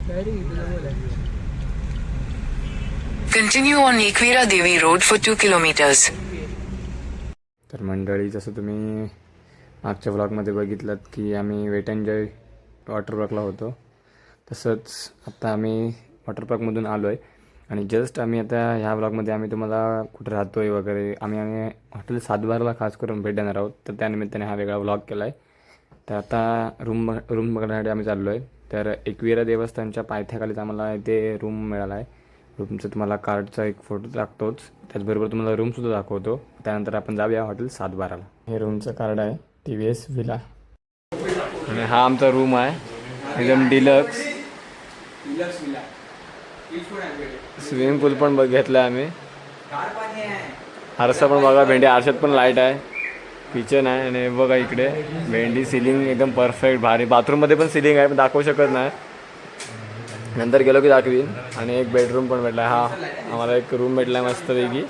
Continue on Ekvira Devi Road for 2 kilometers. तर मंडळी, जसं तुम्ही मागच्या व्लॉगमध्ये बघितलं की आम्ही वेट एन्जॉय वॉटर पार्कला होतो, तसंच आता आम्ही वॉटर पार्कमधून आलो आहे. आणि जस्ट आम्ही आता ह्या व्लॉगमध्ये आम्ही तुम्हाला कुठे राहतो आहे वगैरे आम्ही हॉटेल सातबाराला खास करून भेट देणार आहोत. तर त्यानिमित्ताने हा वेगळा व्लॉग केला आहे. तर आता रूम बघण्यासाठी आम्ही चाललो आहे. तर एकविरा देवस्थानच्या पायथ्याखालीच आम्हाला इथे रूम मिळाला आहे. रूमचं तुम्हाला कार्डचा एक फोटो टाकतोच, त्याचबरोबर तुम्हाला रूमसुद्धा दाखवतो. त्यानंतर आपण जाऊया हॉटेल सातबाराला. हे रूमचं कार्ड आहे TVS विला. आणि हा आमचा रूम आहे, एकदम डिलक्स विला. स्विमिंग पूल पण घेतला आम्ही. आरसा पण बघा, भेंडी आरशात पण लाईट आहे. किचन आहे आणि बघा इकडे भेंडी. सिलिंग एकदम परफेक्ट भारी. बाथरूममध्ये पण सिलिंग आहे, पण दाखवू शकत नाही, नंतर गेलो की दाखवीन. आणि एक बेडरूम पण भेटला आहे. हा आम्हाला एक रूम भेटला आहे मस्तपैकी.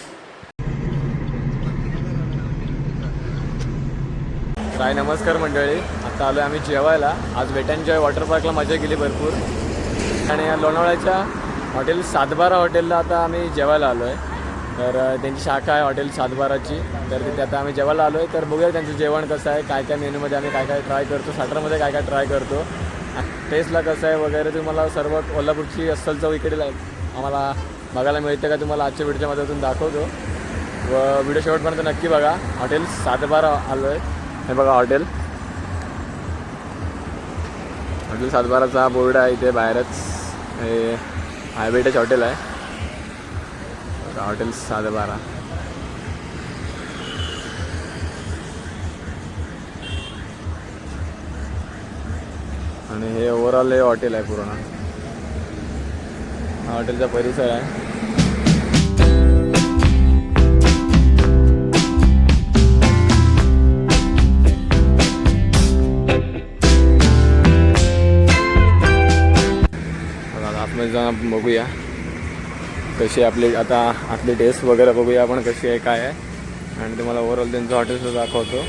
काय नमस्कार मंडळी, आता आलो आहे आम्ही जेवायला. आज वेट एन्जॉय वॉटर पार्कला मजा केली भरपूर. आणि लोणावळ्याच्या हॉटेल सातबारा हॉटेलला आता आम्ही जेवायला आलो आहे. तर त्यांची शाखा आहे हॉटेल सातबाराची. तर तिथे आता आम्ही जेवायला आलो आहे. तर बघूया त्यांचं जेवण कसं आहे, काय काय मेनूमध्ये आम्ही काय काय ट्राय करतो, स्टार्टरमध्ये काय काय ट्राय करतो, टेस्टला कसं आहे वगैरे. तुम्हाला सर्व कोल्हापूरची अस्सल चव इकडे आम्हाला बघायला मिळते का तुम्हाला आजच्या व्हिडिओच्या मदतीतून दाखवतो. व व्हिडिओ शेवटपर्यंत नक्की बघा. हॉटेल सातबारा आलो आहे, हे बघा हॉटेल सातबाराचा बोर्ड आहे इथे बाहेरच. हे हायवेटच हॉटेल आहे, हॉटेल सातबारा. आणि हे ओव्हरऑल हे हॉटेल आहे पूर्ण. हा हॉटेलचा परिसर आहे. आतमध्ये जाऊन आपण बघूया कशी आपली आता आतली टेस्ट वगैरे बघूया आपण कशी आहे काय आहे. आणि तुम्हाला ओव्हरऑल त्यांचं हॉटेलसुद्धा दाखवतो.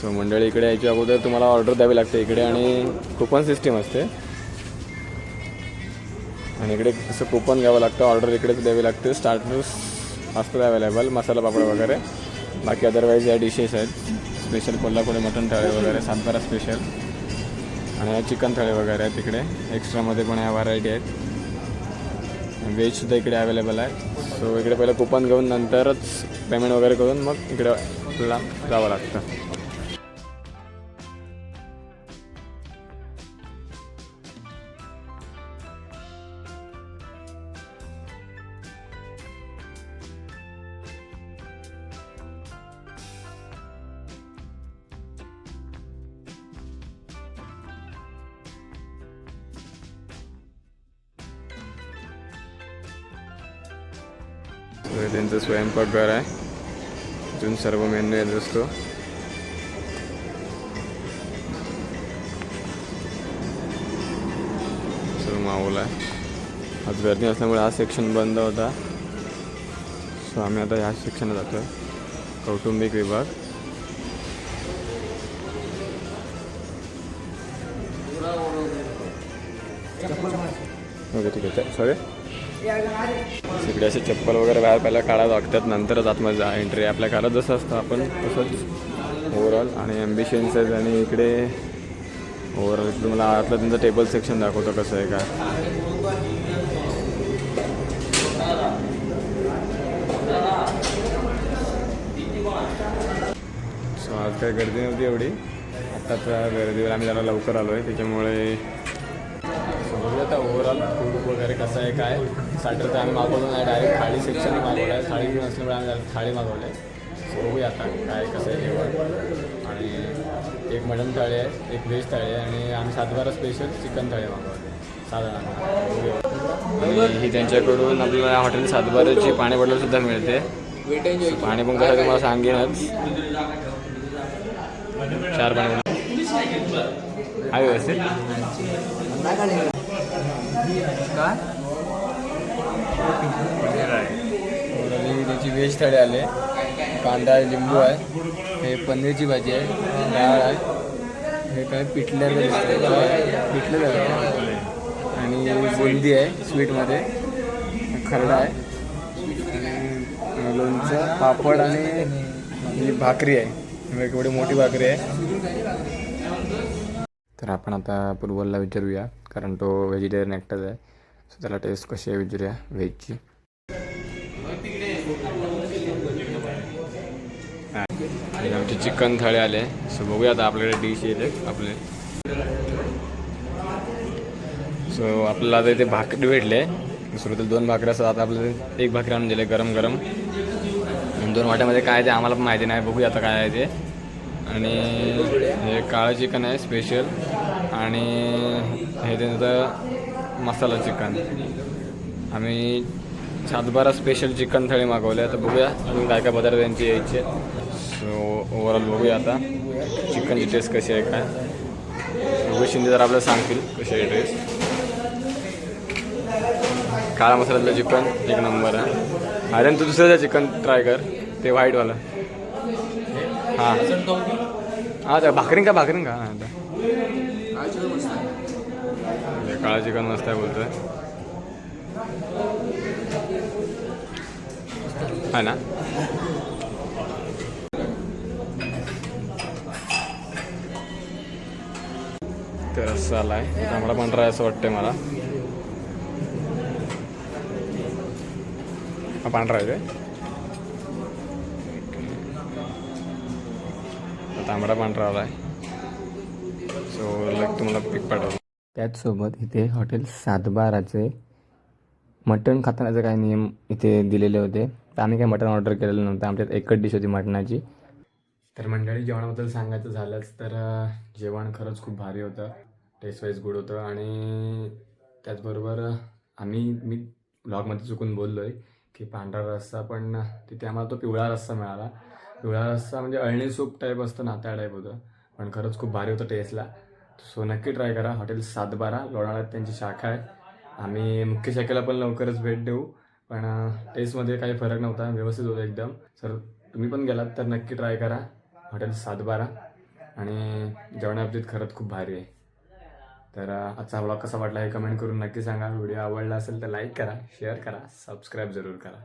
सो मंडळी, इकडे यायच्या अगोदर तुम्हाला ऑर्डर द्यावी लागते इकडे, आणि कुपन सिस्टीम असते. आणि इकडे असं कुपन घ्यावं लागतं, ऑर्डर इकडेच द्यावी लागते. स्टार्टर्स असतात अवेलेबल, मसाला पापड वगैरे. बाकी अदरवाईज या डिशेस आहेत, स्पेशल कोल्हापुरी मटण थाळी वगैरे, सातबारा स्पेशल. आणि चिकन थाळी वगैरे आहेत इकडे. एक्स्ट्रामध्ये पण ह्या व्हरायटी आहेत. व्हेजसुद्धा इकडे अवेलेबल आहे. सो इकडे पहिलं कुपन घेऊन नंतरच पेमेंट वगैरे करून मग इकडे आपल्याला जावं लागतं. त्यांचं स्वयंपाकघर आहे, इथून सर्व मेन्यू येत असतो. सर्व माहोल आहे. आज गर्दी असल्यामुळे हा सेक्शन बंद होता. सो आम्ही आता ह्या सेक्शनला जातो आहे, कौटुंबिक विभाग. ओके ठीक आहे, सॉरी. इकडे असे चप्पल वगैरे बाहेर पहिला काढावं लागतात, नंतरच आतमध्ये जा एंट्री. आपल्या घरात जसं असतं आपण तसंच ओव्हरऑल. आणि ॲम्बिशन्स आहेत. आणि इकडे ओव्हरऑल तुम्हाला आतलं त्यांचं टेबल सेक्शन दाखवतो कसं आहे काय. सो आज काही गर्दी नव्हती एवढी. आत्ताच्या गर्दीवर आम्ही जरा लवकर आलो आहे, त्याच्यामुळे आता ओव्हरऑल फूड वगैरे कसं आहे काय. स्टार्टर तर आम्ही मागवलो नाही, डायरेक्ट थाळी सेक्शन मागवलं आहे. थाळी घेऊन असल्यामुळे आम्ही थाळी मागवलं आहे. सो बघूया आता काय कसं आहे जेवण. आणि एक मटण थाळी आहे, एक व्हेज थाळी आहे, आणि आम्ही सातबारा स्पेशल चिकन थाळी मागवली साधारण. आणि ही त्यांच्याकडून आपल्याला हॉटेल सातबाराची पाणी बॉटलसुद्धा मिळते. पाणी पण कसं तुम्हाला सांगेनच. 4 पाणी आहे व्यवस्थित. काय आणि त्याची व्हेज थाळी आले, कांदा आहे, लिंबू आहे, हे पनीरची भाजी आहे, डाळ आहे, हे काय पिठलं आणि बुंदी आहे स्वीटमध्ये, खरडा आहे आणि लोणचं, पापड आणि ही भाकरी आहे, एवढी मोठी भाकरी आहे. तर आपण आता पूर्वलला विचारूया, कारण तो व्हेजिटेरियन एकटाच आहे, सो त्याला टेस्ट कशी आहे विचारूया व्हेजची. आमची चिकन थाळी आले, सो बघूया आता आपल्याकडे डिश येते आपले. सो आपल्याला आता इथे भाकरी भेटले, सुरुवातीला 2 भाकरी असतात, आता आपल्याला 1 भाकरी आणून दिले गरम गरम. 2 वाट्यामध्ये काय ते आम्हाला पण माहिती नाही, बघूया आता काय आहे ते. आणि हे काळं चिकन आहे स्पेशल, आणि हे त्यांचं मसाला चिकन. आम्ही सातबारा स्पेशल चिकन थाळी मागवली, आता बघूया अजून काय काय पदार्थ त्यांचे यायचे. सो ओव्हरऑल बघूया आता चिकनची टेस्ट कशी आहे काय. बघू शिंदे जर आपल्याला सांगतील कशी आहे टेस्ट. काळा मसाल्यातलं चिकन 1 नंबर आहे. अरे तू दुसऱ्याचं चिकन ट्राय कर, ते व्हाईटवालं. हां हां त्या भाकरीन का हां काळा चिकन मस्त आहे बोलतोय, हा ना. तर असं आला आहे, तांबडा पांढरा आहे असं वाटतंय मला. हा पांढरा आहे काय, तांबडा पांढरा आला आहे. सो लाईक तुम्हाला पिक पाठवतो. त्याचसोबत इथे हॉटेल सातबाराचे मटण खातानाचे काही नियम इथे दिलेले होते, तर आम्ही काही मटण ऑर्डर केलेलं नव्हतं, आमच्यात एकच डिश होती मटणाची. तर मंडळी जेवणाबद्दल सांगायचं झालंच तर जेवण खरंच खूप भारी होतं, टेस्ट वाईज गुड होतं. आणि त्याचबरोबर मी ब्लॉगमध्ये चुकून बोललो आहे की पांढरा रस्सा, पण तिथे आम्हाला तो पिवळा रस्सा मिळाला. पिवळा रस्सा म्हणजे अळणी सूप टाईप असतं ना, त्या टाईप होतं, पण खरंच खूप भारी होतं टेस्टला. सो नक्की ट्राय करा. हॉटेल सातबारा लोणावळ्यात त्यांची शाखा आहे. आम्ही मुख्य शाखेला पण लवकरच भेट देऊ, पण टेस्टमध्ये काही फरक नव्हता, व्यवस्थित होतं एकदम. सर तुम्ही पण गेलात तर नक्की ट्राय करा हॉटेल सातबारा, आणि जेवणाबाबतीत खरंच खूप भारी आहे. तर आजचा ब्लॉग कसा वाटला हे कमेंट करून नक्की सांगा. व्हिडिओ आवडला असेल तर लाईक करा, शेअर करा, सबस्क्राईब जरूर करा.